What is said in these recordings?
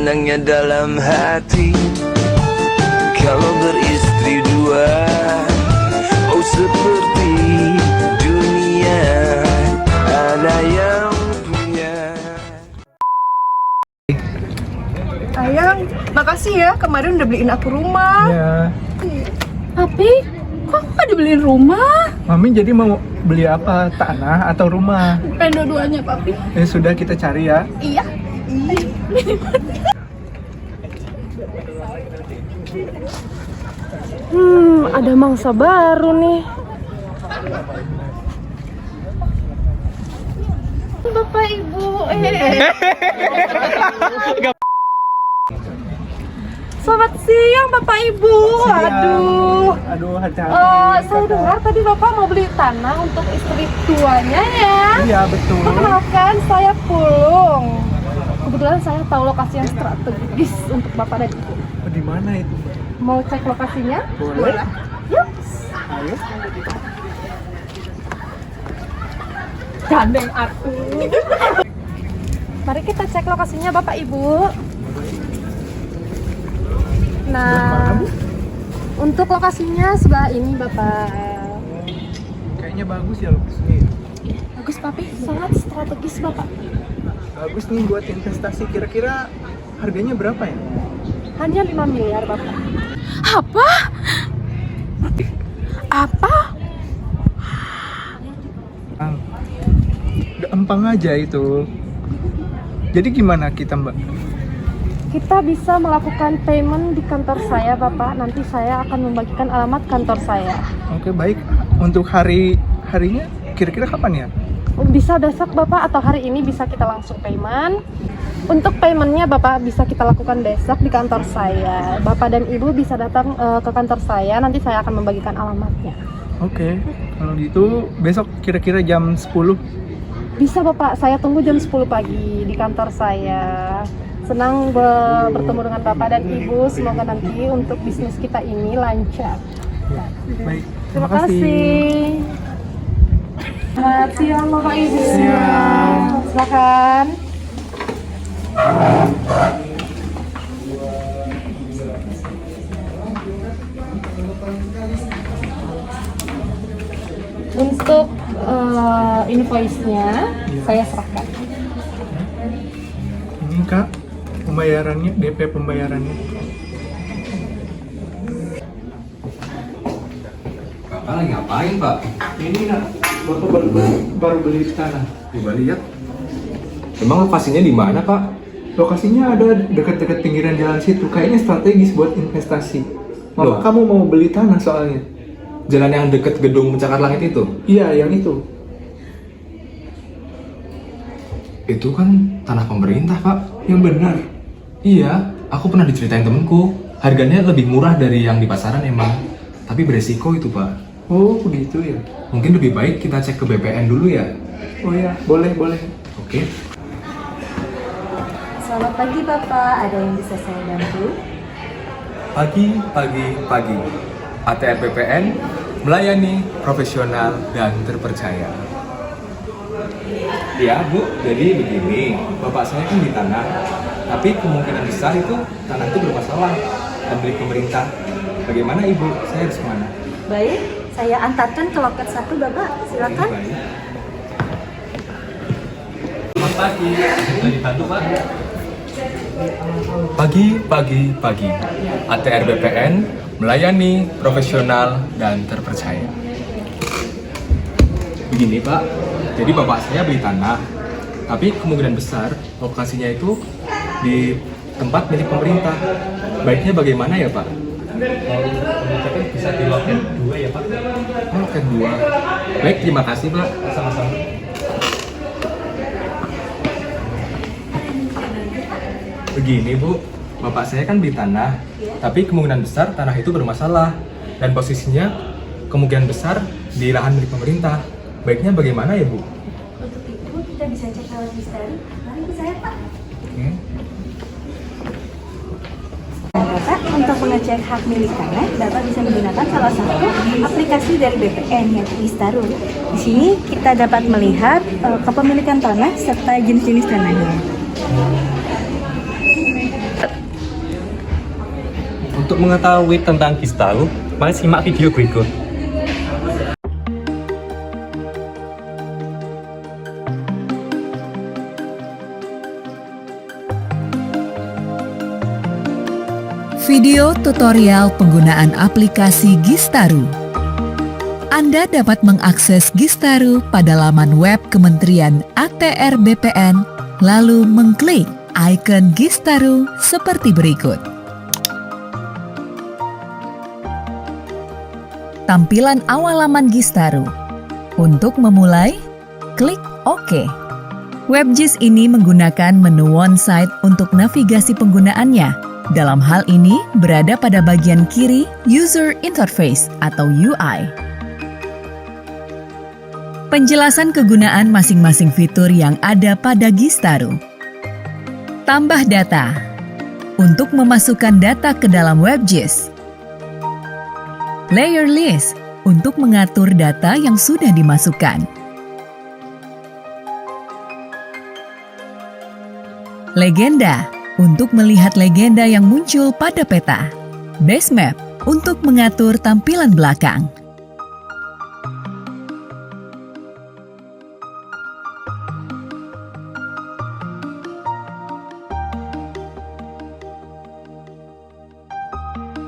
senangnya dalam hati kalau beristri dua. Oh seperti dunia ada yang punya. Ayang, makasih ya kemarin udah beliin aku rumah. Ya, Tapi kok nggak dibeliin rumah? Mami jadi mau beli apa? Tanah atau rumah? Pengen dua-duanya, Papi. Ya sudah, kita cari ya. Iya. Ada mangsa baru nih. Bapak Ibu. Selamat siang Bapak Ibu. Aduh, hati-hati. Saya dengar tadi Bapak mau beli tanah untuk istri tuanya ya. Iya, betul. Perkenalkan, saya Pulung. Kebetulan saya tahu lokasi yang strategis untuk Bapak dan Ibu. Oh, di mana itu? Mau cek lokasinya? Boleh. Yuk. Ayo. Gandeng aku. Mari kita cek lokasinya Bapak Ibu. Nah, untuk lokasinya sebelah ini Bapak. Kayaknya bagus ya lokasinya. Bagus Papi, sangat strategis Bapak. Bagus nih buat investasi. Kira-kira harganya berapa ya? Hanya 5 miliar Bapak. Apa? Apa? Gampang aja itu. Jadi gimana kita, Mbak? Kita bisa melakukan payment di kantor saya Bapak. Nanti saya akan membagikan alamat kantor saya. Oke, baik. Untuk harinya kira-kira kapan ya? Bisa besok Bapak atau hari ini bisa kita langsung payment. Untuk paymentnya Bapak bisa kita lakukan besok di kantor saya. Bapak dan Ibu bisa datang ke kantor saya. Nanti saya akan membagikan alamatnya. Oke, kalau gitu besok kira-kira jam 10. Bisa Bapak, saya tunggu jam 10 pagi di kantor saya. Senang bertemu dengan Bapak dan Ibu. Semoga nanti untuk bisnis kita ini lancar. Ya, baik. Terima kasih. Selamat siang Bapak Ibu. Siang. Silakan. Untuk invoice-nya saya serahkan. Ini Kak, pembayarannya, DP pembayarannya. Bapak lagi ngapain, Pak? Ini Nak, Bapak baru beli tanah. Coba lihat. Emang lokasinya di mana, Pak? Lokasinya ada dekat-dekat pinggiran jalan situ. Kayaknya strategis buat investasi. Loh? Mama, kamu mau beli tanah soalnya? Jalan yang deket gedung Pencakar Langit itu? Iya, yang itu. Itu kan tanah pemerintah, Pak. Yang benar. Iya, aku pernah diceritain temenku. Harganya lebih murah dari yang di pasaran emang. Tapi beresiko itu, Pak. Oh, begitu ya. Mungkin lebih baik kita cek ke BPN dulu ya. Oh ya, boleh. Oke. Selamat pagi Bapak, ada yang bisa saya bantu? Pagi. ATR BPN melayani profesional dan terpercaya. Ya, Bu. Jadi begini, bapak saya kan di tanah. Tapi kemungkinan besar itu tanah itu bermasalah dan milik pemerintah. Bagaimana Ibu? Saya harus kemana? Baik, saya antarkan ke loket 1 Bapak, silakan. Baik. Selamat pagi. Bisa dibantu, Pak? Pagi. ATR BPN melayani profesional dan terpercaya. Begini, Pak. Jadi bapak saya beli tanah, tapi kemungkinan besar lokasinya itu di tempat milik pemerintah. Baiknya bagaimana ya, Pak? Kalau bisa di loket 2 ya, Pak? Oh, loket 2. Baik, terima kasih, Pak. Sama-sama. Begini, Bu. Bapak saya kan beli tanah, tapi kemungkinan besar tanah itu bermasalah dan posisinya kemungkinan besar di lahan milik pemerintah. Baiknya bagaimana ya, Bu? Untuk itu kita bisa cek alat misteri. Mari ke saya Pak. Oke. Bapak, untuk mengecek hak milik tanah, Bapak bisa menggunakan salah satu aplikasi dari BPN yaitu Istaru. Di sini kita dapat melihat kepemilikan tanah serta jenis-jenis tanahnya. Untuk mengetahui tentang Gistaru, mari simak video berikut. Video tutorial penggunaan aplikasi Gistaru. Anda dapat mengakses Gistaru pada laman web Kementerian ATR BPN, lalu mengklik ikon Gistaru seperti berikut. Tampilan awal laman Gistaru. Untuk memulai, klik OK. WebGIS ini menggunakan menu One Site untuk navigasi penggunaannya. Dalam hal ini, berada pada bagian kiri User Interface atau UI. Penjelasan kegunaan masing-masing fitur yang ada pada Gistaru. Tambah data. Untuk memasukkan data ke dalam WebGIS. Layer List untuk mengatur data yang sudah dimasukkan. Legenda untuk melihat legenda yang muncul pada peta. Base Map untuk mengatur tampilan belakang.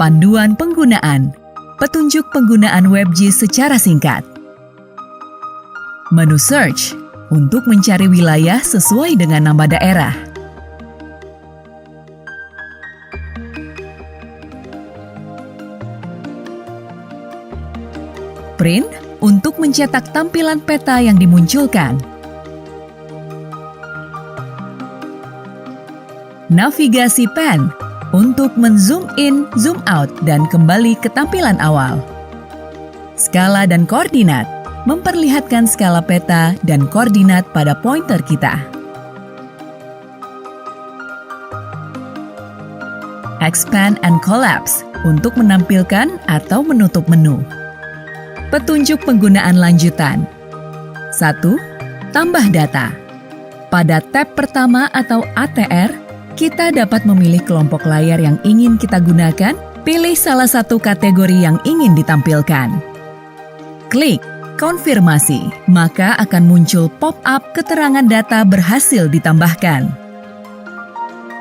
Panduan penggunaan. Petunjuk penggunaan WebGIS secara singkat. Menu Search untuk mencari wilayah sesuai dengan nama daerah. Print untuk mencetak tampilan peta yang dimunculkan. Navigasi Pen untuk men-zoom in, zoom out, dan kembali ke tampilan awal. Skala dan koordinat memperlihatkan skala peta dan koordinat pada pointer kita. Expand and Collapse untuk menampilkan atau menutup menu. Petunjuk penggunaan lanjutan. 1. Tambah data. Pada tab pertama atau ATR, kita dapat memilih kelompok layar yang ingin kita gunakan, pilih salah satu kategori yang ingin ditampilkan. Klik konfirmasi, maka akan muncul pop-up keterangan data berhasil ditambahkan.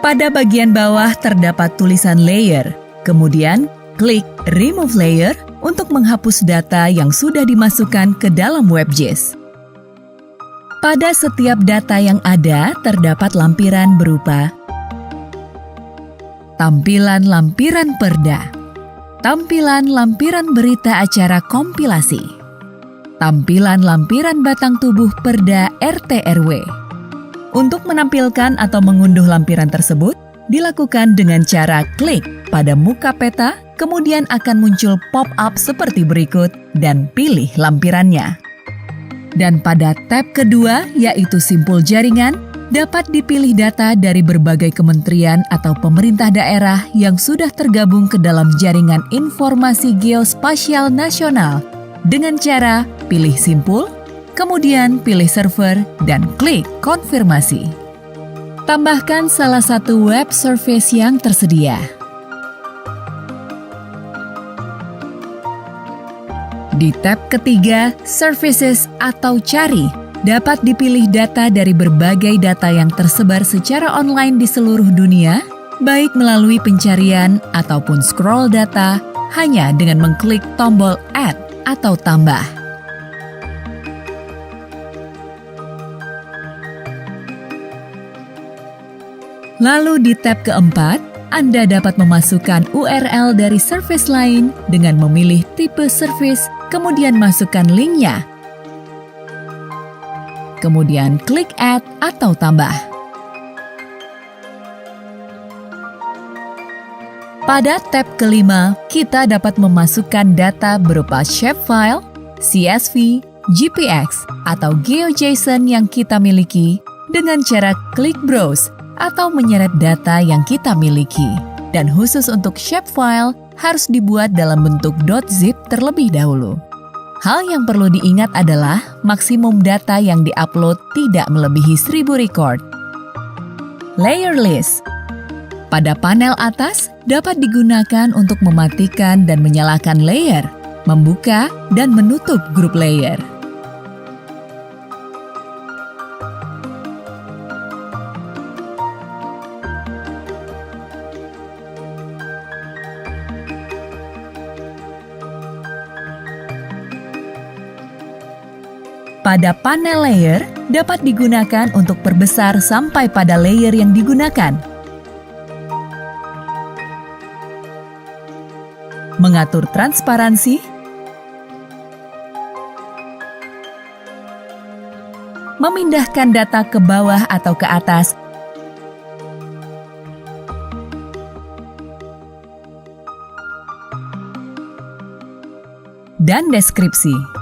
Pada bagian bawah terdapat tulisan layer, kemudian klik remove layer untuk menghapus data yang sudah dimasukkan ke dalam WebGIS. Pada setiap data yang ada terdapat lampiran berupa tampilan lampiran perda, tampilan lampiran berita acara kompilasi, tampilan lampiran batang tubuh perda RT/RW. Untuk menampilkan atau mengunduh lampiran tersebut, dilakukan dengan cara klik pada muka peta, kemudian akan muncul pop-up seperti berikut dan pilih lampirannya. Dan pada tab kedua, yaitu simpul jaringan, dapat dipilih data dari berbagai kementerian atau pemerintah daerah yang sudah tergabung ke dalam jaringan informasi geospasial nasional dengan cara pilih simpul, kemudian pilih server, dan klik konfirmasi. Tambahkan salah satu web service yang tersedia. Di tab ketiga, Services atau Cari, dapat dipilih data dari berbagai data yang tersebar secara online di seluruh dunia, baik melalui pencarian ataupun scroll data, hanya dengan mengklik tombol Add atau Tambah. Lalu di tab keempat, Anda dapat memasukkan URL dari service lain dengan memilih tipe service, kemudian masukkan linknya. Kemudian klik Add atau Tambah. Pada tab kelima, kita dapat memasukkan data berupa shapefile, CSV, GPX, atau GeoJSON yang kita miliki dengan cara klik Browse atau menyeret data yang kita miliki. Dan khusus untuk shapefile, harus dibuat dalam bentuk .zip terlebih dahulu. Hal yang perlu diingat adalah maksimum data yang diupload tidak melebihi 1000 record. Layer List. Pada panel atas dapat digunakan untuk mematikan dan menyalakan layer, membuka dan menutup grup layer. Pada panel layer dapat digunakan untuk perbesar sampai pada layer yang digunakan. Mengatur transparansi, memindahkan data ke bawah atau ke atas, dan deskripsi.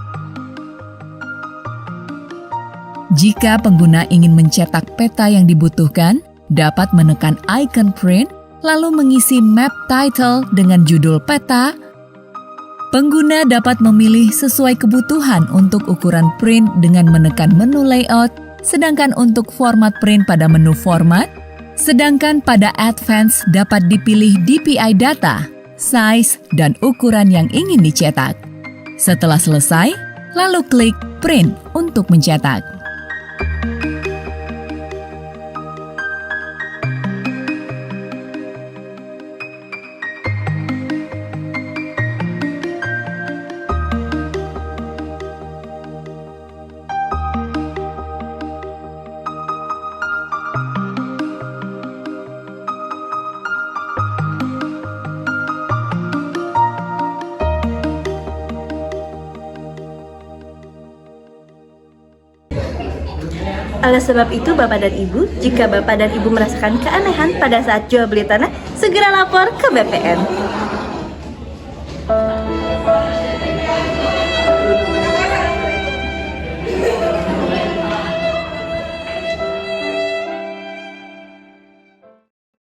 Jika pengguna ingin mencetak peta yang dibutuhkan, dapat menekan icon print lalu mengisi map title dengan judul peta. Pengguna dapat memilih sesuai kebutuhan untuk ukuran print dengan menekan menu layout, sedangkan untuk format print pada menu format, sedangkan pada advance dapat dipilih DPI data, size, dan ukuran yang ingin dicetak. Setelah selesai, lalu klik print untuk mencetak. Oleh sebab itu, Bapak dan Ibu, jika Bapak dan Ibu merasakan keanehan pada saat jual beli tanah, segera lapor ke BPN.